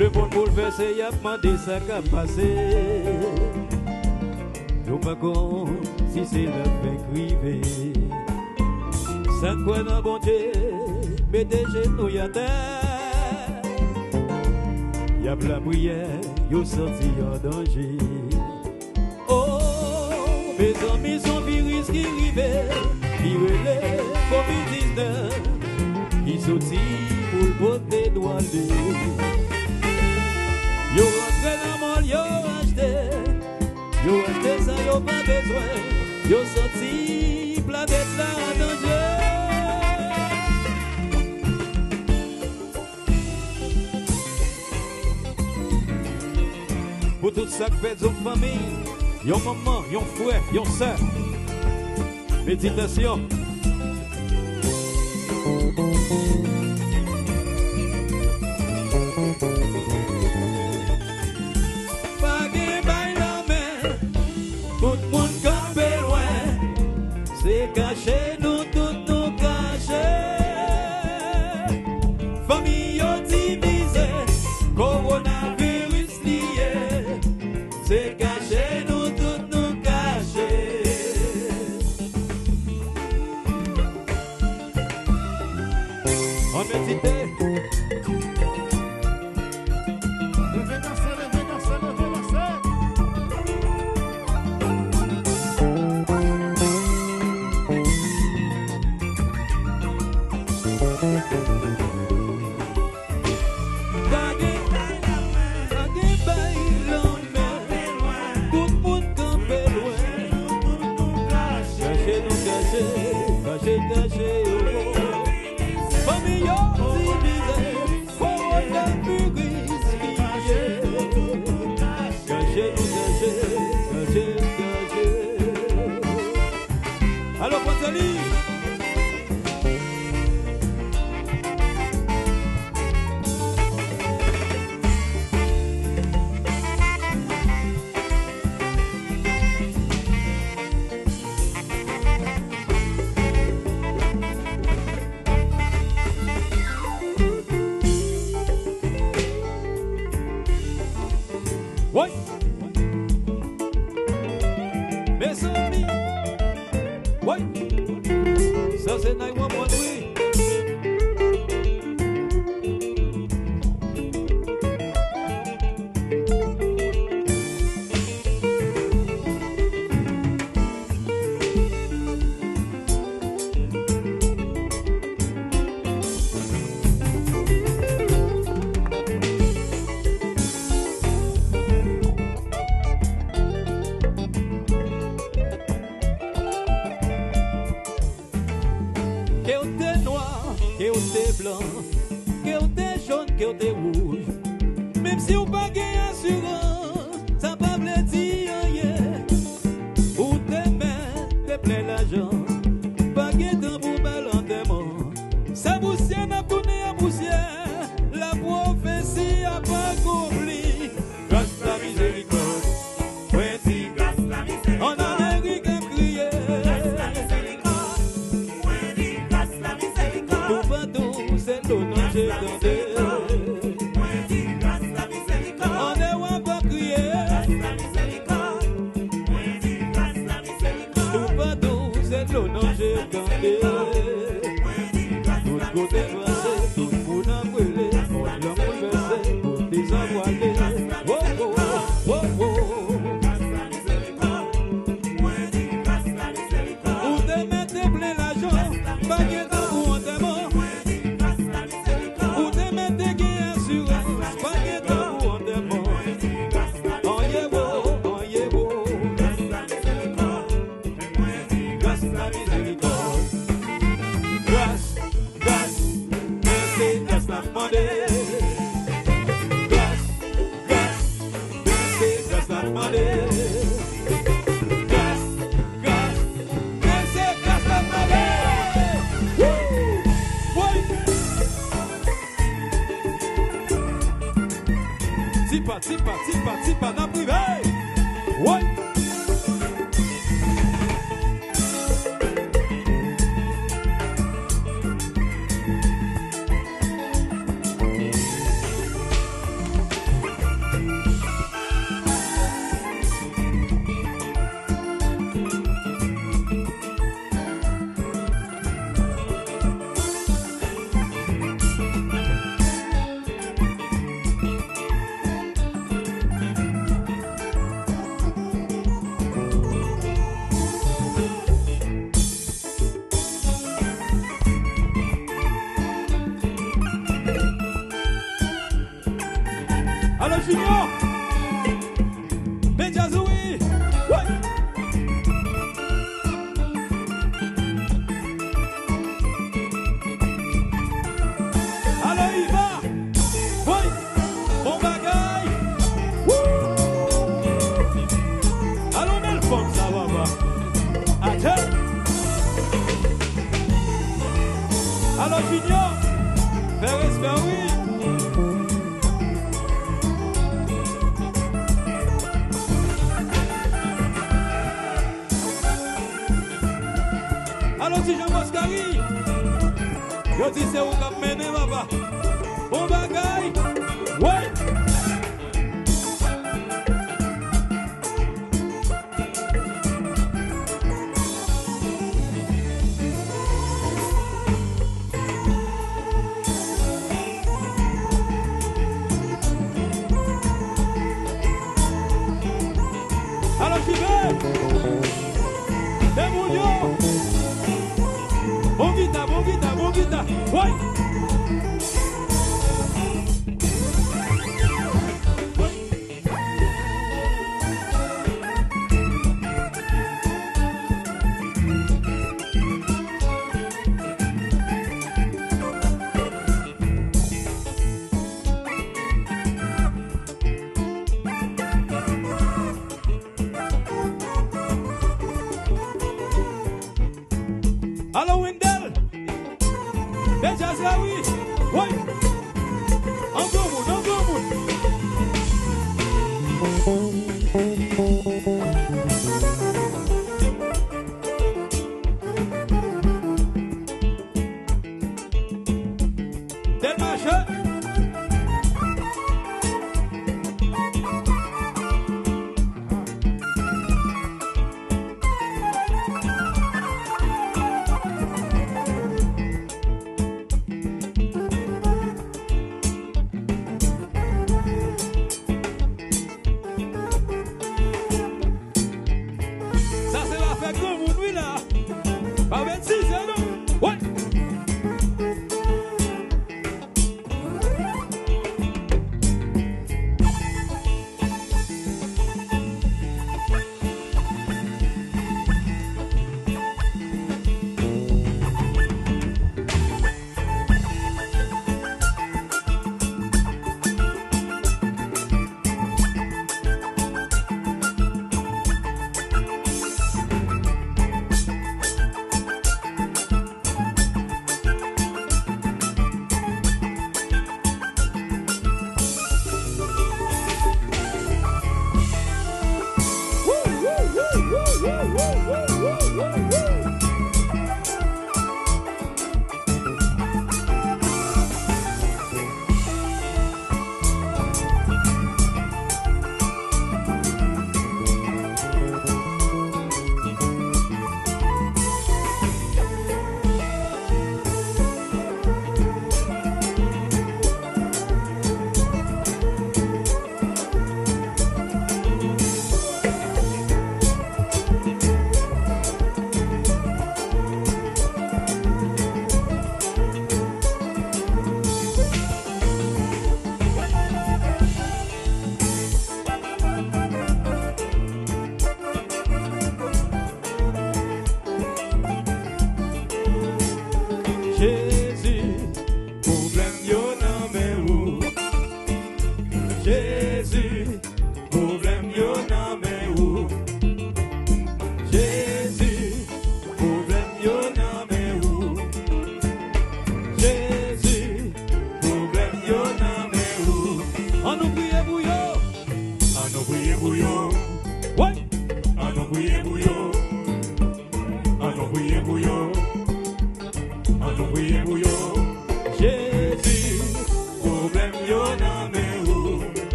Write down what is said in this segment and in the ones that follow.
Le monde bouleversé, y a demandé ça qu'a passé. Nous pas con si c'est la fin crivé. Ça quoi dans bon Dieu, mettez genoux à terre. Y a la prière, yo sorti en danger. Oh, mes amis sont virus qui rivaient, qui relèvent Covid-19, qui sorti pour le porter douane. Yo rentré dans mon yo acheté ça yo pas besoin, yo sorti planète là en danger. Pour tout ça que fait une famille, yon maman, yon frère, yon sœur. Méditation. Caché, nous tous nous cachés. Famille divisée, coronavirus lié. C'est caché, nous tous nous cachés. On médite. Alors, Pontali. Ouais. Mes amis. Ouais. Ça c'est 911, oui. Que t'es blanc, que t'es jaune, que t'es rouge. Même si on pas gagné assurance, ça pas me dire rien. Ou t'es mains, t'es plein l'argent. Pas gagné temps pour balantement. Ça poussière n'a tourné à poussière. La prophétie a pas accompli. Grâce la miséricorde, ouais, si grâce la miséricorde. On a un qui a crié. Grâce la miséricorde, ouais, si grâce la miséricorde. Pour pas tout, c'est l'eau non j'ai donné. Ouais, si grâce la miséricorde. On est ou pas crié. Grâce la miséricorde, ouais, si grâce la miséricorde. Pour pas tout, c'est l'eau non j'ai donné. Tout côté français, tout le monde a brûlé. On l'a bouleversé pour désenvoyer. Oh, oh, oh, oh. Ou te mettez plein l'argent, pas de temps pour un démon. Ou te mettez gain assurance, pas de temps pour un démon. Oh yeah, oh yeah, oh. Grâce la miséricorde. Grâce, grâce, merci, grâce la demandée. Grâce, grâce, merci, grâce la demandée. Grâce, grâce, merci, grâce la demandée. Oui. Tipa, dans le privé. Oui. Alors Junior, Benjazoui, ouais. Alors il va, ouais, bon bagaille. Alors Nelfon, ça va pas. Attends. Alors Junior, faire espérer, oui. Alors si Jean Moscari, yo dis c'est où qu'a mené papa. Bon bagaille, ouais. Alors j'y vais. Démoulio. Bon guitare, bon guitare, bon guitare. Ouais. Alors Wendell, déjà ça oui, oui, encore moun, encore moun. Del marché. Comme on nuit là, pas 26, hein, non? Ouais.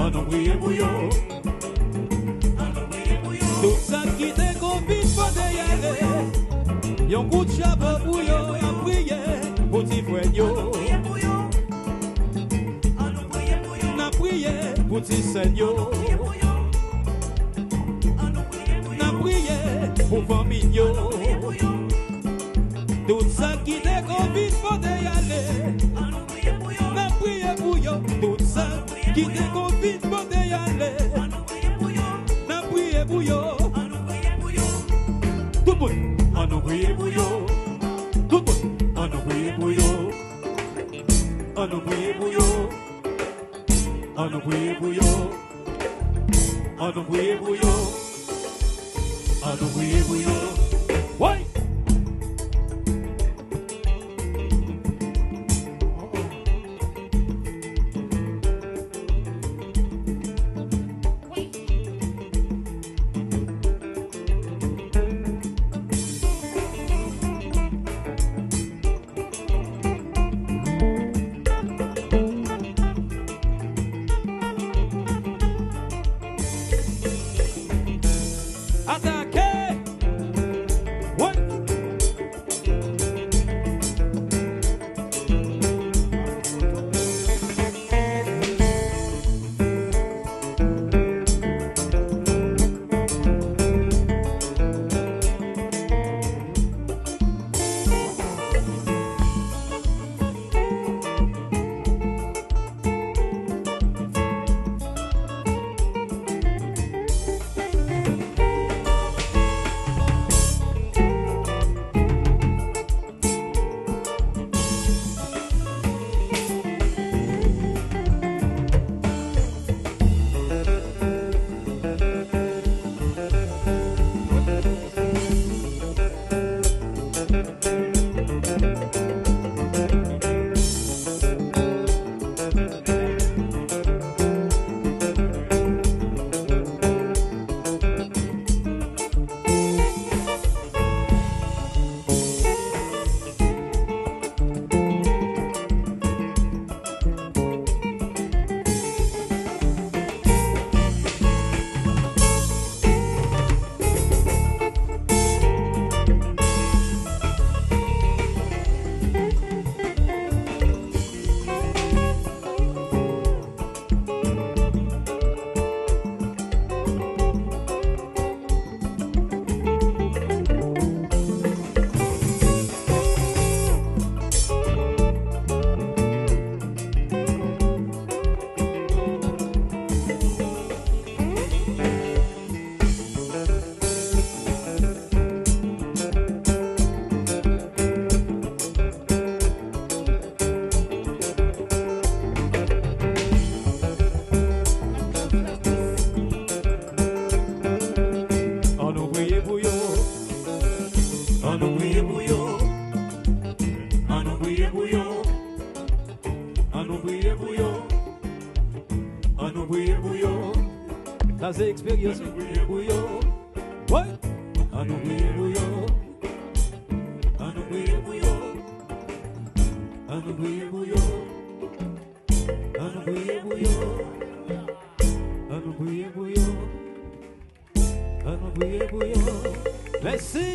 on nous brille pour yo. Tout ça qui te confine pour te y aller. Yon coup de chapeau pour yo, a prier pour ti frère yo. N'a prié pour ti seigneur. N'a prié pour famille yo. Tout ça qui te confine pour te y aller. N'a prié pour yo. Tout ça qui te confine pour te y aller. N'a prié pour yo. Tout le monde, on nous prie pour yo. Tout le monde, on nous prie pour yo. On nous prie pour yo. On nous prie pour yo. On nous prie pour yo. On nous prie pour yo. Ouais. Ça c'est expérience pour yo. Ouais. On nous prie pour yo. On nous prie pour yo. On nous prie pour yo. On nous prie pour yo. On nous prie pour yo. On nous prie pour yo. Merci.